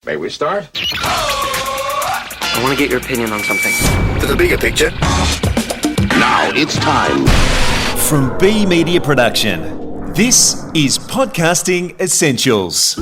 May we start? I want to get your opinion on something. To the bigger picture. Now it's time. From B Media Production, this is Podcasting Essentials.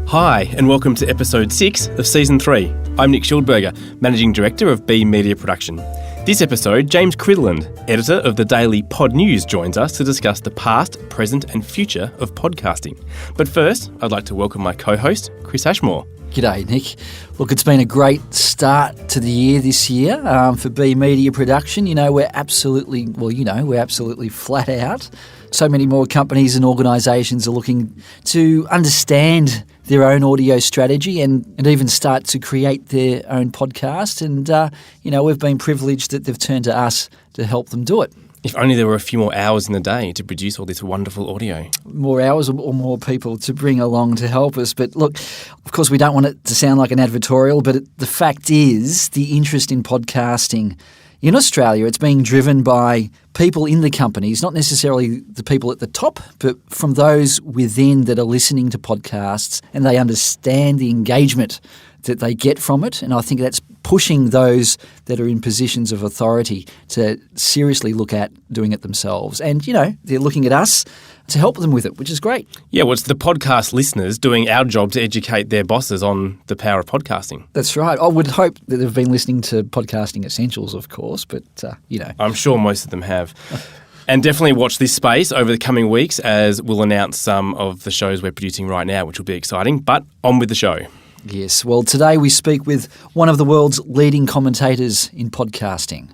Hi, and welcome to episode 6 of season 3. I'm Nick Schildberger, Managing Director of B Media Production. This episode, James Cridland, editor of the daily Pod News, joins us to discuss the past, present and future of podcasting. But first, I'd like to welcome my co-host, Chris Ashmore. G'day, Nick. Look, it's been a great start to the year this year for B Media Production. We're absolutely flat out. So many more companies and organisations are looking to understand their own audio strategy and even start to create their own podcast. And, we've been privileged that they've turned to us to help them do it. If only there were a few more hours in the day to produce all this wonderful audio. More hours or more people to bring along to help us. But look, of course, we don't want it to sound like an advertorial, but the fact is the interest in podcasting in Australia, it's being driven by people in the companies, not necessarily the people at the top, but from those within that are listening to podcasts and they understand the engagement that they get from it. And I think that's pushing those that are in positions of authority to seriously look at doing it themselves. And, they're looking at us to help them with it, which is great. Yeah, well, it's the podcast listeners doing our job to educate their bosses on the power of podcasting. That's right. I would hope that they've been listening to Podcasting Essentials, of course, but, I'm sure most of them have. And definitely watch this space over the coming weeks as we'll announce some of the shows we're producing right now, which will be exciting. But on with the show. Yes, well, today we speak with one of the world's leading commentators in podcasting.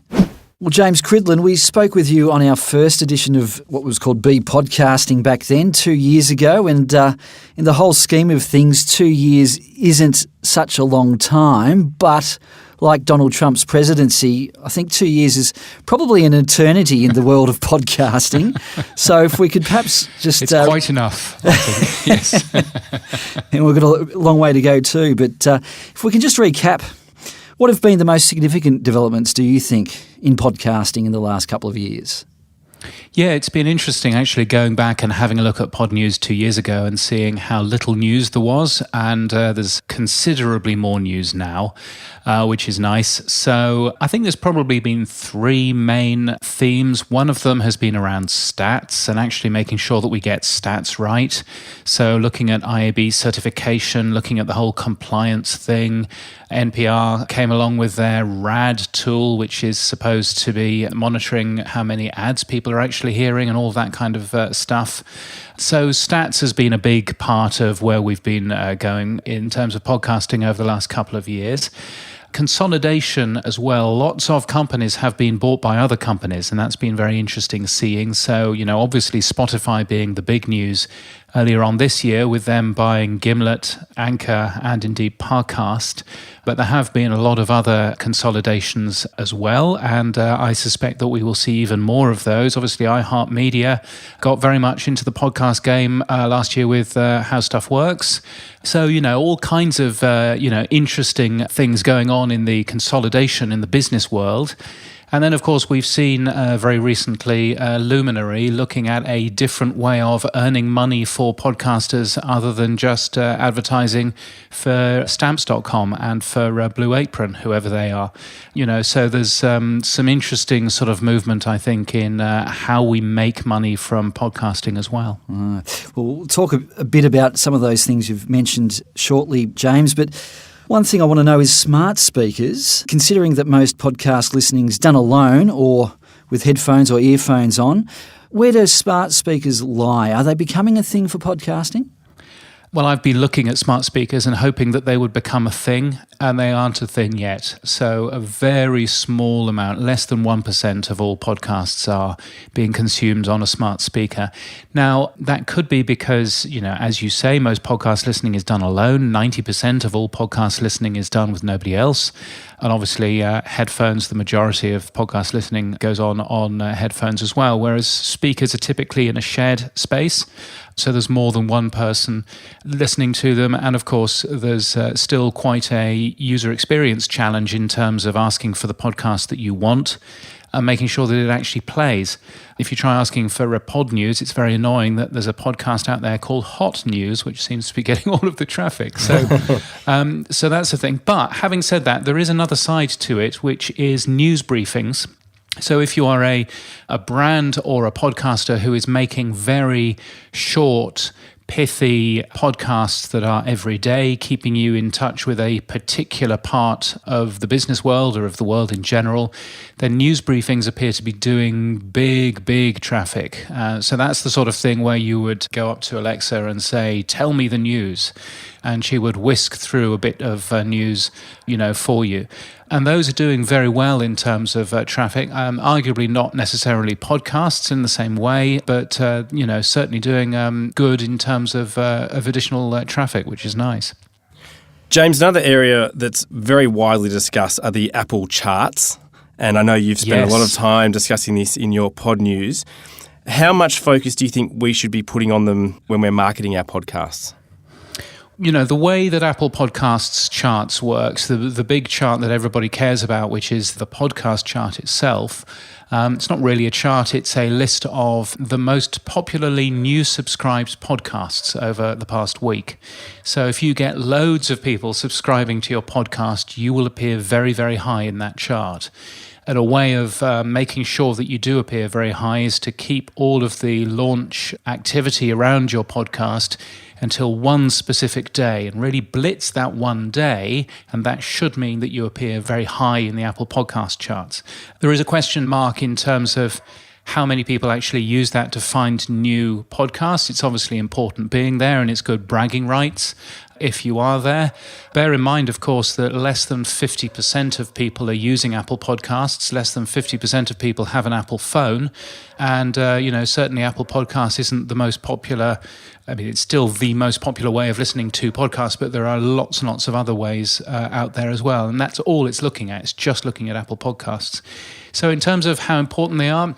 Well, James Cridland, we spoke with you on our first edition of what was called B Podcasting back then, 2 years ago, and in the whole scheme of things, 2 years isn't such a long time, but like Donald Trump's presidency, I think 2 years is probably an eternity in the world of podcasting. So if we could perhaps just... It's quite enough, I think, yes. And we've got a long way to go too, but if we can just recap, what have been the most significant developments, do you think, in podcasting in the last couple of years? Yeah, it's been interesting actually going back and having a look at Pod News 2 years ago and seeing how little news there was, and there's considerably more news now, which is nice. So I think there's probably been three main themes. One of them has been around stats and actually making sure that we get stats right. So looking at IAB certification, looking at the whole compliance thing. NPR came along with their RAD tool, which is supposed to be monitoring how many ads people are actually hearing and all that kind of stuff. So stats has been a big part of where we've been going in terms of podcasting over the last couple of years. Consolidation as well. Lots of companies have been bought by other companies, and that's been very interesting seeing. So, obviously Spotify being the big news earlier on this year with them buying Gimlet, Anchor, and indeed Parcast. But there have been a lot of other consolidations as well, and I suspect that we will see even more of those. Obviously, iHeartMedia got very much into the podcast game last year with How Stuff Works. So, all kinds of, interesting things going on in the consolidation in the business world. And then, of course, we've seen very recently Luminary looking at a different way of earning money for podcasters other than just advertising for Stamps.com and for Blue Apron, whoever they are. So there's some interesting sort of movement, I think, in how we make money from podcasting as well. Well, we'll talk a bit about some of those things you've mentioned shortly, James, but one thing I want to know is smart speakers. Considering that most podcast listening is done alone or with headphones or earphones on, where do smart speakers lie? Are they becoming a thing for podcasting? Well, I've been looking at smart speakers and hoping that they would become a thing, and they aren't a thing yet. So a very small amount, less than 1% of all podcasts are being consumed on a smart speaker. Now, that could be because, as you say, most podcast listening is done alone. 90% of all podcast listening is done with nobody else. And obviously, headphones, the majority of podcast listening goes on headphones as well, whereas speakers are typically in a shared space. So there's more than one person listening to them. And of course, there's still quite a user experience challenge in terms of asking for the podcast that you want. and making sure that it actually plays. If you try asking for a pod news, it's very annoying that there's a podcast out there called Hot News, which seems to be getting all of the traffic. So, so that's the thing. But having said that, there is another side to it, which is news briefings. So if you are a brand or a podcaster who is making very short, pithy podcasts that are every day, keeping you in touch with a particular part of the business world or of the world in general, then news briefings appear to be doing big traffic. So that's the sort of thing where you would go up to Alexa and say, tell me the news. And she would whisk through a bit of news, for you. And those are doing very well in terms of traffic. Arguably not necessarily podcasts in the same way, but certainly doing good in terms of additional traffic, which is nice. James, another area that's very widely discussed are the Apple charts. And I know you've spent a lot of time discussing this in your pod news. How much focus do you think we should be putting on them when we're marketing our podcasts? The way that Apple Podcasts charts works, the big chart that everybody cares about, which is the podcast chart itself, it's not really a chart, it's a list of the most popularly new subscribed podcasts over the past week. So if you get loads of people subscribing to your podcast, you will appear very, very high in that chart. And a way of making sure that you do appear very high is to keep all of the launch activity around your podcast until one specific day and really blitz that one day, and that should mean that you appear very high in the Apple Podcast charts. There is a question mark in terms of how many people actually use that to find new podcasts. It's obviously important being there, and it's good bragging rights if you are there. Bear in mind, of course, that less than 50% of people are using Apple Podcasts, less than 50% of people have an Apple phone, and certainly Apple Podcasts isn't the most popular. I mean, it's still the most popular way of listening to podcasts, but there are lots and lots of other ways out there as well, and that's all it's looking at. It's just looking at Apple Podcasts. So in terms of how important they are,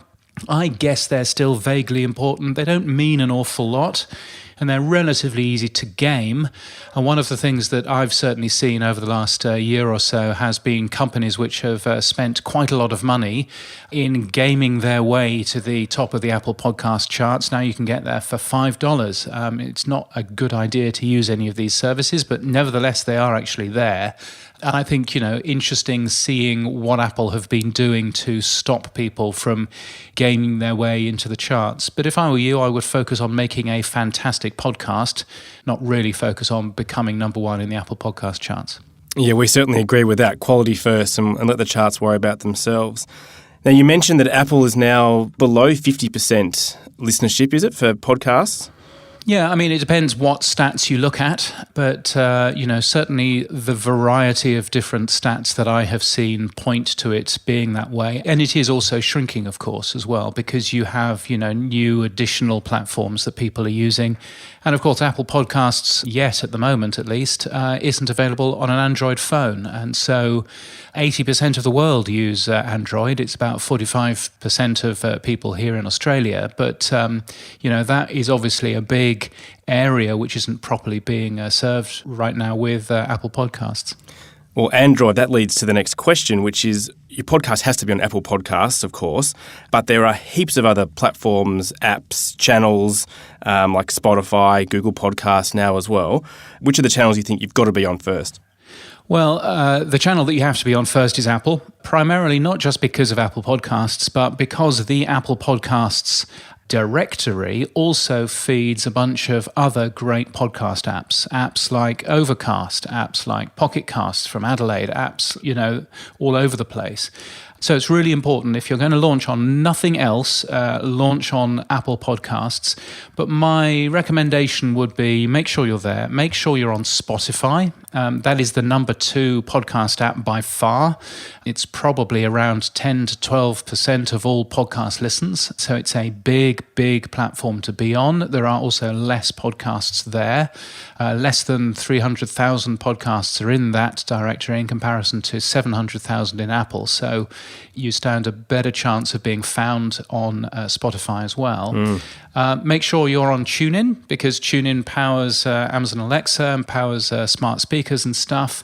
I guess they're still vaguely important. They don't mean an awful lot, and they're relatively easy to game. And one of the things that I've certainly seen over the last year or so has been companies which have spent quite a lot of money in gaming their way to the top of the Apple Podcast charts. Now you can get there for $5. It's not a good idea to use any of these services, but nevertheless, they are actually there. And I think, interesting seeing what Apple have been doing to stop people from gaming their way into the charts. But if I were you, I would focus on making a fantastic podcast, not really focus on becoming number one in the Apple Podcast charts. Yeah, we certainly agree with that. Quality first and let the charts worry about themselves. Now, you mentioned that Apple is now below 50% listenership, is it, for podcasts? Yeah, I mean, it depends what stats you look at, but, certainly the variety of different stats that I have seen point to it being that way. And it is also shrinking, of course, as well, because you have, new additional platforms that people are using. And of course, Apple Podcasts, yet at the moment at least, isn't available on an Android phone. And so 80% of the world use Android. It's about 45% of people here in Australia. But, that is obviously a big area which isn't properly being served right now with Apple Podcasts. Well, Android, that leads to the next question, which is your podcast has to be on Apple Podcasts, of course, but there are heaps of other platforms, apps, channels like Spotify, Google Podcasts now as well. Which are the channels you think you've got to be on first? Well, the channel that you have to be on first is Apple, primarily not just because of Apple Podcasts, but because the Apple Podcasts directory also feeds a bunch of other great podcast apps like Overcast, apps like Pocket Casts from Adelaide, apps, all over the place. So it's really important, if you're going to launch on nothing else, launch on Apple Podcasts. But my recommendation would be make sure you're there. Make sure you're on Spotify. That is the number 2 podcast app by far. It's probably around 10 to 12% of all podcast listens. So it's a big platform to be on. There are also less podcasts there. Less than 300,000 podcasts are in that directory in comparison to 700,000 in Apple. So you stand a better chance of being found on Spotify as well. Make sure you're on TuneIn, because TuneIn powers Amazon Alexa and powers smart speakers and stuff.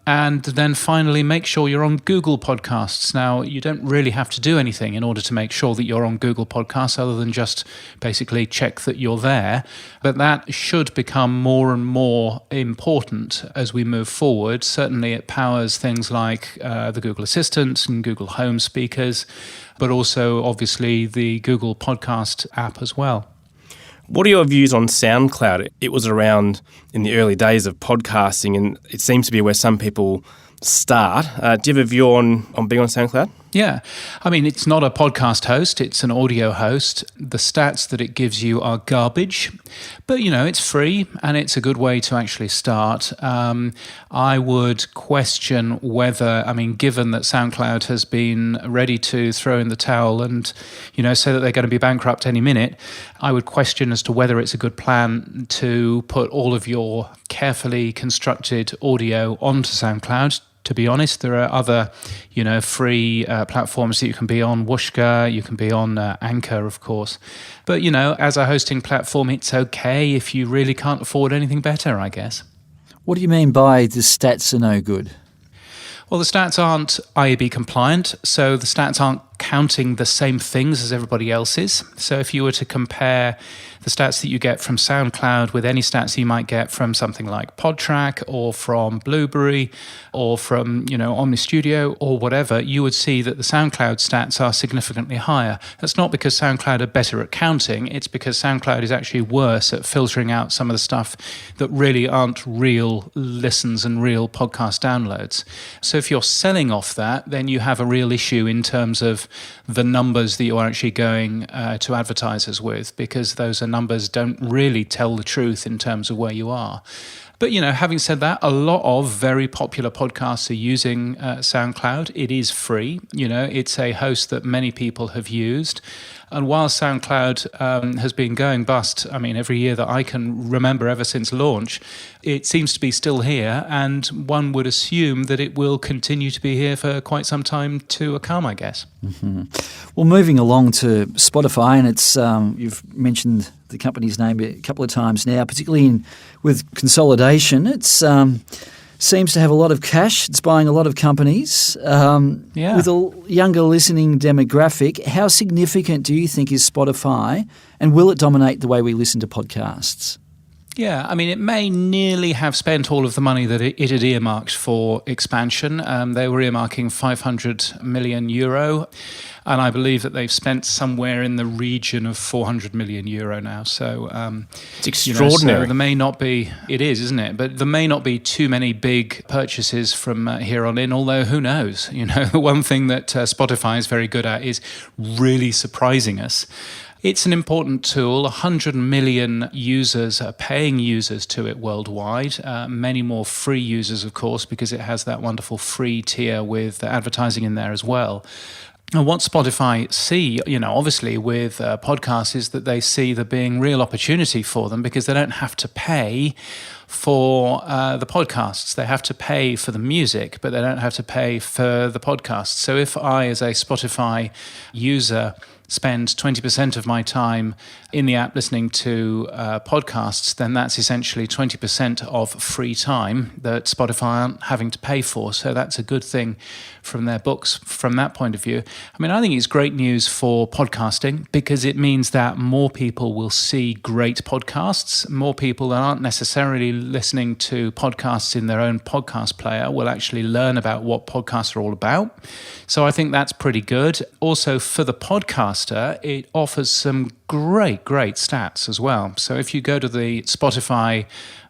And then finally, make sure you're on Google Podcasts. Now, you don't really have to do anything in order to make sure that you're on Google Podcasts other than just basically check that you're there. But that should become more and more important as we move forward. Certainly, it powers things like the Google Assistant and Google Home speakers, but also, obviously, the Google Podcast app as well. What are your views on SoundCloud? It was around in the early days of podcasting, and it seems to be where some people start. Do you have a view on being on SoundCloud? Yeah. I mean, it's not a podcast host, it's an audio host. The stats that it gives you are garbage, but, it's free and it's a good way to actually start. I would question whether, given that SoundCloud has been ready to throw in the towel and, say that they're going to be bankrupt any minute, I would question as to whether it's a good plan to put all of your carefully constructed audio onto SoundCloud. To be honest, there are other, free platforms that you can be on. Whooshka, you can be on Anchor, of course. But, as a hosting platform, it's okay if you really can't afford anything better, I guess. What do you mean by the stats are no good? Well, the stats aren't IAB compliant, so the stats aren't counting the same things as everybody else's. So if you were to compare the stats that you get from SoundCloud with any stats you might get from something like PodTrack or from Blueberry or from, Omni Studio or whatever, you would see that the SoundCloud stats are significantly higher. That's not because SoundCloud are better at counting, it's because SoundCloud is actually worse at filtering out some of the stuff that really aren't real listens and real podcast downloads. So if you're selling off that, then you have a real issue in terms of the numbers that you're actually going to advertisers with, because those numbers don't really tell the truth in terms of where you are. But, having said that, a lot of very popular podcasts are using SoundCloud. It is free. It's a host that many people have used. And while SoundCloud has been going bust, every year that I can remember ever since launch, it seems to be still here. And one would assume that it will continue to be here for quite some time to come, I guess. Mm-hmm. Well, moving along to Spotify, and it's you've mentioned the company's name a couple of times now, particularly with consolidation. It's seems to have a lot of cash. It's buying a lot of companies with a younger listening demographic. How significant do you think is Spotify, and will it dominate the way we listen to podcasts? Yeah, it may nearly have spent all of the money that it had earmarked for expansion. They were earmarking €500 million, and I believe that they've spent somewhere in the region of €400 million now. So it's extraordinary. So there may not be, it is, isn't it? But there may not be too many big purchases from here on in, although who knows? The one thing that Spotify is very good at is really surprising us. It's an important tool. 100 million users are paying users to it worldwide. Many more free users, of course, because it has that wonderful free tier with advertising in there as well. And what Spotify see, obviously with podcasts, is that they see there being real opportunity for them because they don't have to pay for the podcasts. They have to pay for the music, but they don't have to pay for the podcasts. So if I, as a Spotify user, spend 20% of my time in the app listening to podcasts, then that's essentially 20% of free time that Spotify aren't having to pay for. So that's a good thing from their books from that point of view. I think it's great news for podcasting because it means that more people will see great podcasts. More people that aren't necessarily listening to podcasts in their own podcast player will actually learn about what podcasts are all about. So I think that's pretty good. Also, for the podcaster, it offers some great stats as well. So if you go to the Spotify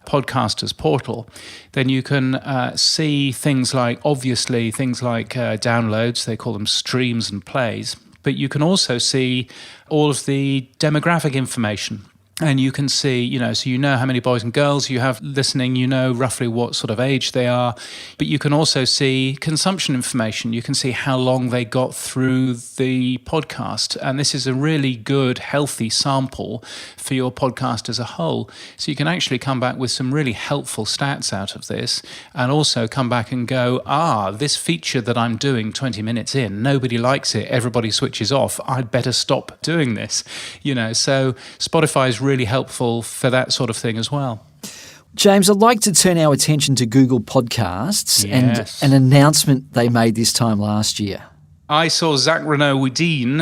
podcasters portal, then you can see things like downloads. They call them streams and plays. But you can also see all of the demographic information. And you can see, so how many boys and girls you have listening, roughly what sort of age they are. But you can also see consumption information. You can see how long they got through the podcast. And this is a really good, healthy sample for your podcast as a whole. So you can actually come back with some really helpful stats out of this and also come back and go, this feature that I'm doing 20 minutes in, nobody likes it. Everybody switches off. I'd better stop doing this. So Spotify is really helpful for that sort of thing as well. James, I'd like to turn our attention to Google Podcasts Yes. and an announcement they made this time last year. I saw Zach Renaud-Woodine,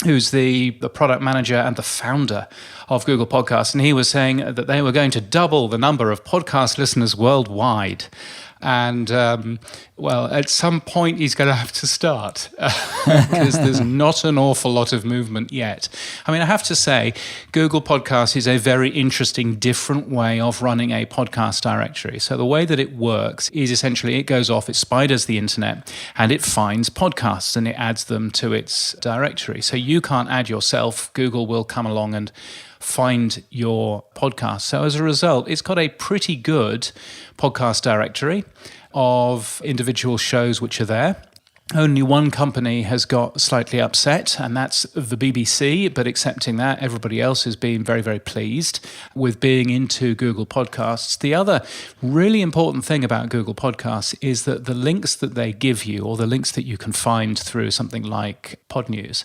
who's the product manager and the founder of Google Podcasts, and he was saying that they were going to double the number of podcast listeners worldwide. And, at some point he's going to have to start because there's not an awful lot of movement yet. I mean, I have to say, Google Podcasts is a very interesting, different way of running a podcast directory. So the way that it works is essentially it goes off, it spiders the internet, and it finds podcasts and it adds them to its directory. So you can't add yourself. Google will come along and find your podcast. So as a result, it's got a pretty good podcast directory of individual shows which are there. Only one company has got slightly upset, and that's the BBC, but accepting that, everybody else has been very, very pleased with being into Google Podcasts. The other really important thing about Google Podcasts is that the links that they give you, or the links that you can find through something like Pod News,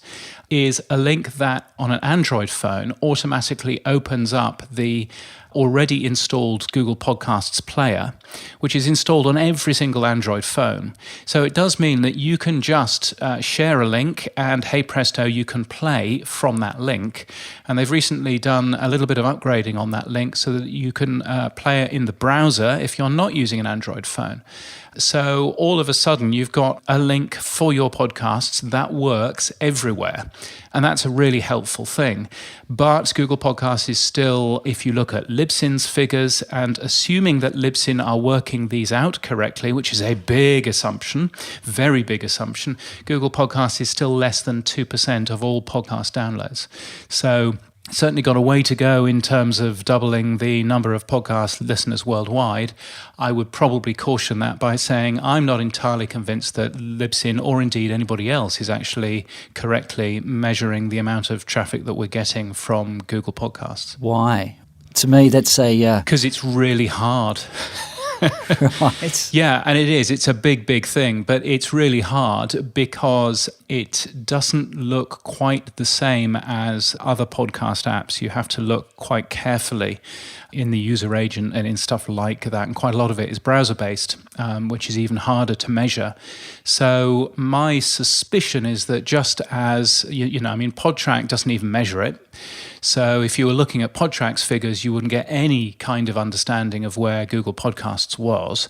is a link that on an Android phone automatically opens up the already installed Google Podcasts player, which is installed on every single Android phone. So it does mean that you can just share a link and, hey presto, you can play from that link. And they've recently done a little bit of upgrading on that link so that you can play it in the browser if you're not using an Android phone. So all of a sudden, you've got a link for your podcasts that works everywhere. And that's a really helpful thing. But Google Podcasts is still, if you look at Libsyn's figures, and assuming that Libsyn are working these out correctly, which is a big assumption, very big assumption, Google Podcasts is still less than 2% of all podcast downloads. So certainly got a way to go in terms of doubling the number of podcast listeners worldwide. I would probably caution that by saying I'm not entirely convinced that Libsyn or indeed anybody else is actually correctly measuring the amount of traffic that we're getting from Google Podcasts. Why? To me, that's a... Because it's really hard. Right. Yeah, and it is. It's a big, big thing, but it's really hard because it doesn't look quite the same as other podcast apps. You have to look quite carefully in the user agent and in stuff like that, and quite a lot of it is browser-based, which is even harder to measure. So my suspicion is that just as, PodTrack doesn't even measure it. So if you were looking at PodTrack's figures, you wouldn't get any kind of understanding of where Google Podcasts was.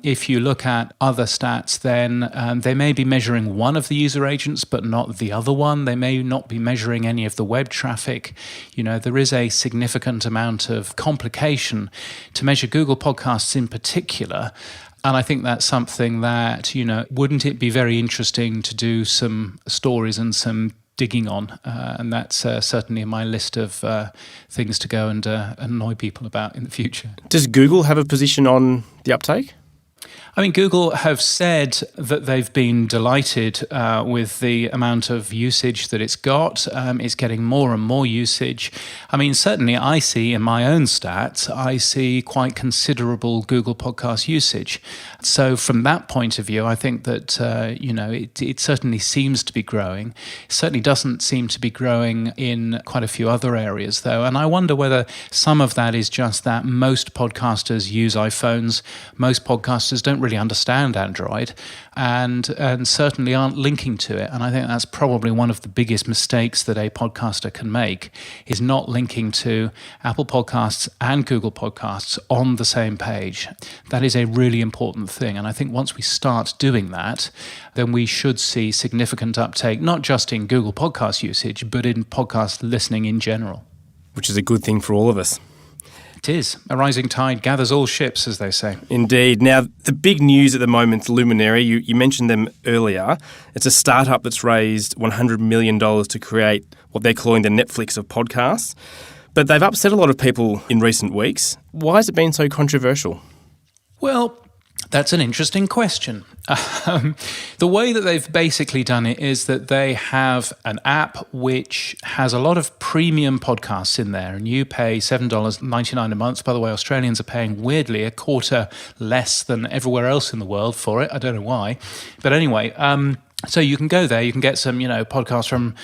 If you look at other stats, then they may be measuring one of the user agents, but not the other one. They may not be measuring any of the web traffic. There is a significant amount of complication to measure Google Podcasts in particular. And I think that's something that, wouldn't it be very interesting to do some stories and some digging on, and that's certainly in my list of things to go and annoy people about in the future. Does Google have a position on the uptake? I mean, Google have said that they've been delighted with the amount of usage that it's got. It's getting more and more usage. I mean, certainly I see in my own stats, I see quite considerable Google Podcast usage. So from that point of view, I think that, it certainly seems to be growing. It certainly doesn't seem to be growing in quite a few other areas, though. And I wonder whether some of that is just that most podcasters use iPhones. Most podcasters don't really understand Android and certainly aren't linking to it. And I think that's probably one of the biggest mistakes that a podcaster can make, is not linking to Apple Podcasts and Google Podcasts on the same page. That is a really important thing. And I think once we start doing that, then we should see significant uptake, not just in Google Podcast usage, but in podcast listening in general. Which is a good thing for all of us. It is. A rising tide gathers all ships, as they say. Indeed. Now, the big news at the moment is Luminary. You mentioned them earlier. It's a startup that's raised $100 million to create what they're calling the Netflix of podcasts. But they've upset a lot of people in recent weeks. Why has it been so controversial? Well, that's an interesting question. The way that they've basically done it is that they have an app which has a lot of premium podcasts in there, and you pay $7.99 a month. By the way, Australians are paying weirdly a quarter less than everywhere else in the world for it. I don't know why. But anyway, So you can go there, you can get some, podcasts from,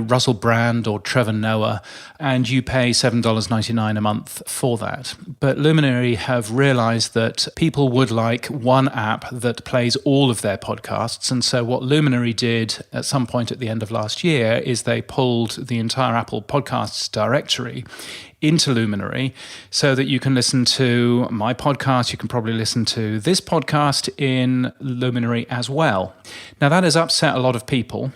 Russell Brand or Trevor Noah, and you pay $7.99 a month for that. But Luminary have realized that people would like one app that plays all of their podcasts. And so what Luminary did at some point at the end of last year is they pulled the entire Apple Podcasts directory into Luminary so that you can listen to my podcast. You can probably listen to this podcast in Luminary as well. Now, that has upset a lot of people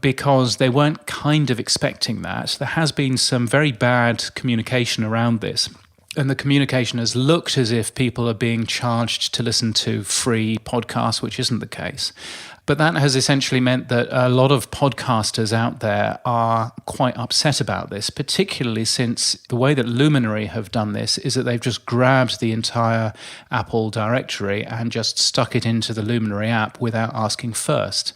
because they weren't kind of expecting that. There has been some very bad communication around this. And the communication has looked as if people are being charged to listen to free podcasts, which isn't the case. But that has essentially meant that a lot of podcasters out there are quite upset about this, particularly since the way that Luminary have done this is that they've just grabbed the entire Apple directory and just stuck it into the Luminary app without asking first.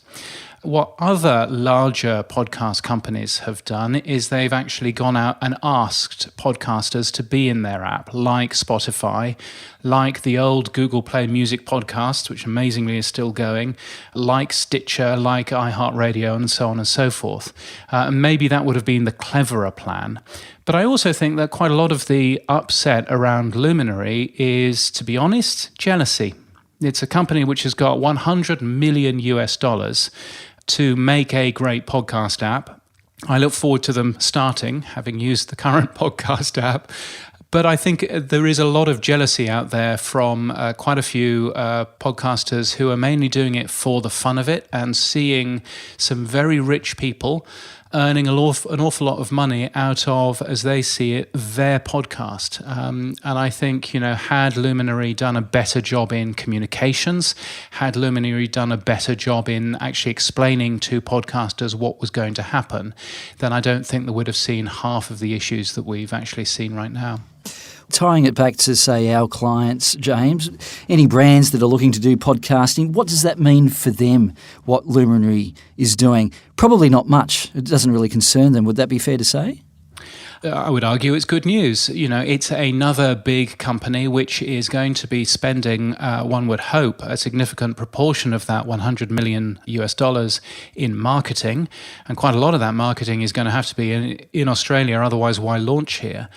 What other larger podcast companies have done is they've actually gone out and asked podcasters to be in their app, like Spotify, like the old Google Play Music podcast, which amazingly is still going, like Stitcher, like iHeartRadio, and so on and so forth. And maybe that would have been the cleverer plan. But I also think that quite a lot of the upset around Luminary is, to be honest, jealousy. It's a company which has got $100 million to make a great podcast app. I look forward to them starting, having used the current podcast app. But I think there is a lot of jealousy out there from quite a few podcasters who are mainly doing it for the fun of it and seeing some very rich people earning an awful lot of money out of, as they see it, their podcast. And I think, had Luminary done a better job in communications, had Luminary done a better job in actually explaining to podcasters what was going to happen, then I don't think they would have seen half of the issues that we've actually seen right now. Tying it back to, say, our clients, James, any brands that are looking to do podcasting, what does that mean for them, what Luminary is doing? Probably not much. It doesn't really concern them. Would that be fair to say? I would argue it's good news. It's another big company which is going to be spending, one would hope, a significant proportion of that $100 million in marketing. And quite a lot of that marketing is going to have to be in Australia, otherwise why launch here?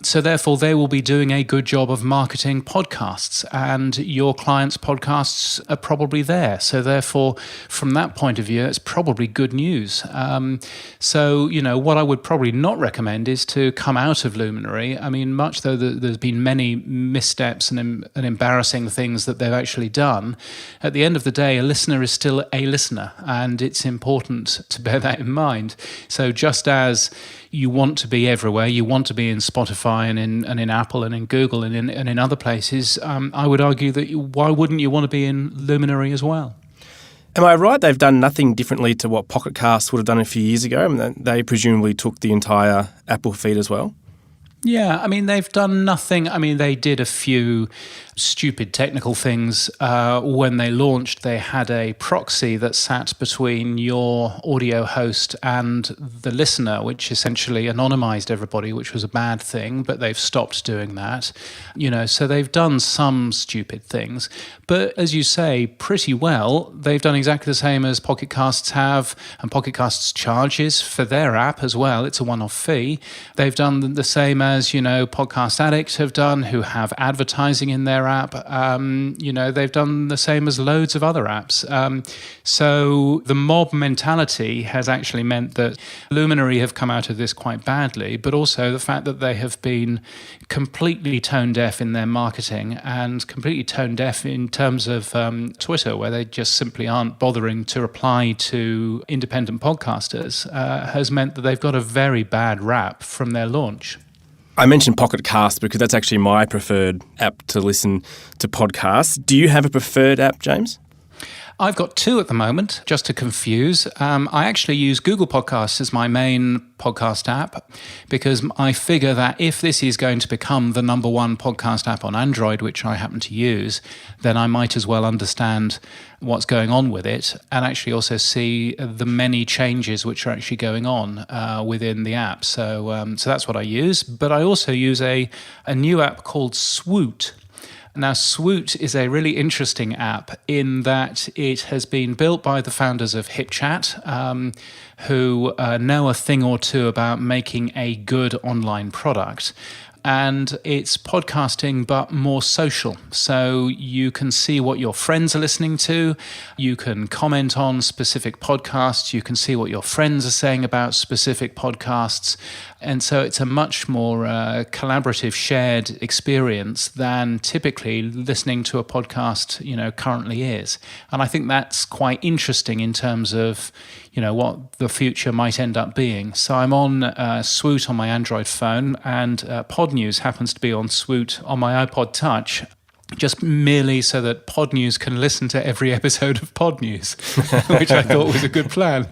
So therefore, they will be doing a good job of marketing podcasts, and your clients' podcasts are probably there. So therefore, from that point of view, it's probably good news. So, what I would probably not recommend is to come out of Luminary. I mean, much though there's been many missteps and embarrassing things that they've actually done, at the end of the day, a listener is still a listener, and it's important to bear that in mind. So just as you want to be everywhere, you want to be in Spotify and in Apple and in Google and in other places, I would argue that why wouldn't you want to be in Luminary as well? Am I right? They've done nothing differently to what Pocket Cast would have done a few years ago. I mean, they presumably took the entire Apple feed as well. Yeah, I mean, they've done nothing. I mean, they did a few stupid technical things. When they launched, they had a proxy that sat between your audio host and the listener, which essentially anonymized everybody, which was a bad thing, but they've stopped doing that. So they've done some stupid things. But as you say, pretty well, they've done exactly the same as Pocket Casts have, and Pocket Casts charges for their app as well. It's a one-off fee. They've done the same as, Podcast Addict have done, who have advertising in their app. They've done the same as loads of other apps. So the mob mentality has actually meant that Luminary have come out of this quite badly, but also the fact that they have been completely tone deaf in their marketing and completely tone deaf in terms of Twitter, where they just simply aren't bothering to reply to independent podcasters, has meant that they've got a very bad rap from their launch. I mentioned Pocket Cast because that's actually my preferred app to listen to podcasts. Do you have a preferred app, James? I've got two at the moment, just to confuse. I actually use Google Podcasts as my main podcast app because I figure that if this is going to become the number one podcast app on Android, which I happen to use, then I might as well understand what's going on with it and actually also see the many changes which are actually going on within the app. So that's what I use. But I also use a new app called Swoot. Now, Swoot is a really interesting app in that it has been built by the founders of HipChat, who know a thing or two about making a good online product. And it's podcasting, but more social. So you can see what your friends are listening to. You can comment on specific podcasts. You can see what your friends are saying about specific podcasts. And so it's a much more collaborative, shared experience than typically listening to a podcast, currently is. And I think that's quite interesting in terms of, what the future might end up being. So I'm on Swoot on my Android phone, and Pod News happens to be on Swoot on my iPod Touch, just merely so that Pod News can listen to every episode of Pod News, which I thought was a good plan.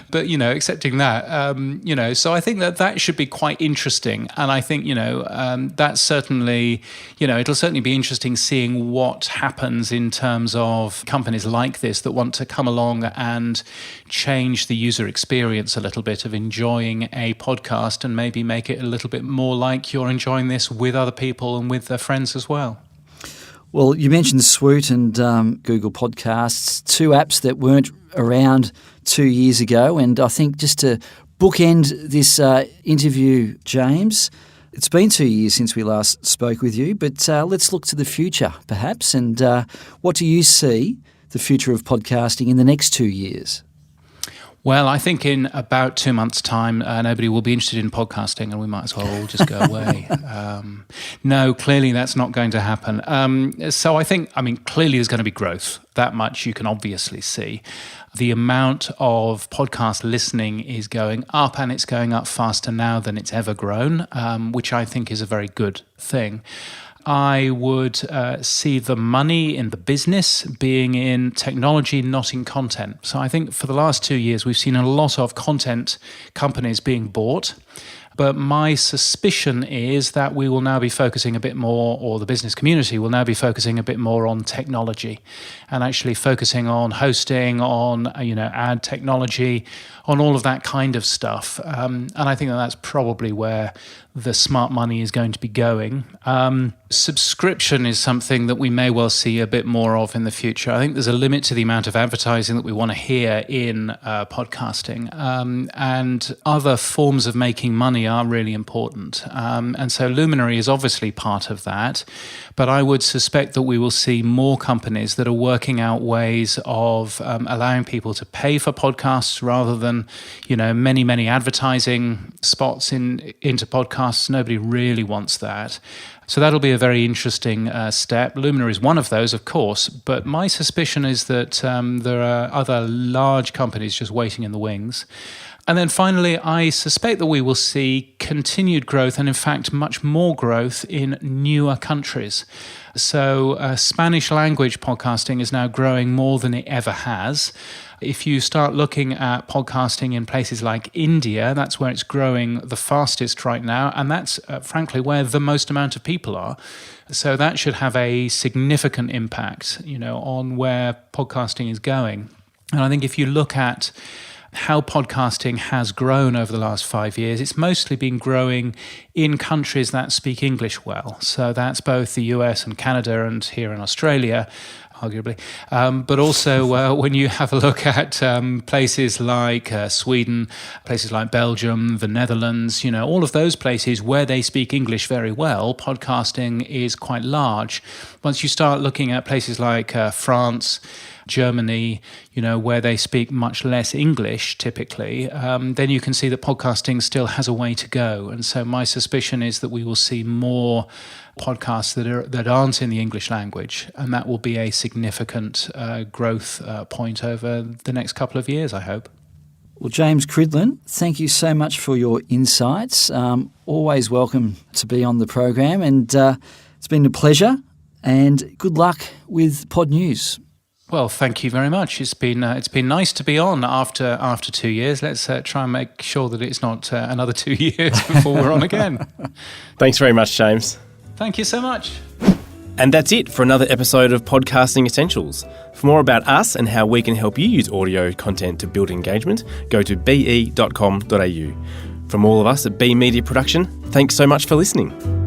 But, accepting that, so I think that should be quite interesting. And I think, that's certainly, it'll certainly be interesting seeing what happens in terms of companies like this that want to come along and change the user experience a little bit of enjoying a podcast and maybe make it a little bit more like you're enjoying this with other people and with their friends as well. Well, you mentioned Swoot and Google Podcasts, two apps that weren't around 2 years ago. And I think just to bookend this interview, James, it's been 2 years since we last spoke with you, but let's look to the future, perhaps. And what do you see the future of podcasting in the next 2 years? Well, I think in about 2 months' time, nobody will be interested in podcasting and we might as well all just go away. No, clearly that's not going to happen. So I think, clearly there's going to be growth. That much you can obviously see. The amount of podcast listening is going up, and it's going up faster now than it's ever grown, which I think is a very good thing. I would see the money in the business being in technology, not in content. So I think for the last 2 years, we've seen a lot of content companies being bought. But my suspicion is that we will now be focusing a bit more, or the business community will now be focusing a bit more on technology and actually focusing on hosting, on, ad technology, on all of that kind of stuff. And I think that's probably where the smart money is going to be going. Subscription is something that we may well see a bit more of in the future. I think there's a limit to the amount of advertising that we want to hear in podcasting, and other forms of making money are really important. And so Luminary is obviously part of that, but I would suspect that we will see more companies that are working out ways of allowing people to pay for podcasts rather than, many advertising spots into podcasts. Nobody really wants that. So that'll be a very interesting step. Luminary is one of those, of course, but my suspicion is that there are other large companies just waiting in the wings. And then finally, I suspect that we will see continued growth, and in fact, much more growth in newer countries. So Spanish language podcasting is now growing more than it ever has. If you start looking at podcasting in places like India, that's where it's growing the fastest right now. And that's, frankly, where the most amount of people are. So that should have a significant impact, on where podcasting is going. And I think if you look at how podcasting has grown over the last 5 years, it's mostly been growing in countries that speak English well. So that's both the US and Canada and here in Australia, arguably. But also when you have a look at places like Sweden, places like Belgium, the Netherlands, all of those places where they speak English very well, podcasting is quite large. Once you start looking at places like France, Germany, where they speak much less English typically, then you can see that podcasting still has a way to go. And so my suspicion is that we will see more podcasts that aren't in the English language, and that will be a significant growth point over the next couple of years, I hope. Well, James Cridland, thank you so much for your insights. Always welcome to be on the program, and it's been a pleasure, and good luck with Pod News. Well, thank you very much. It's been nice to be on after 2 years. Let's try and make sure that it's not another 2 years before we're on again. Thanks very much, James. Thank you so much. And that's it for another episode of Podcasting Essentials. For more about us and how we can help you use audio content to build engagement, go to be.com.au. From all of us at B Media Production, thanks so much for listening.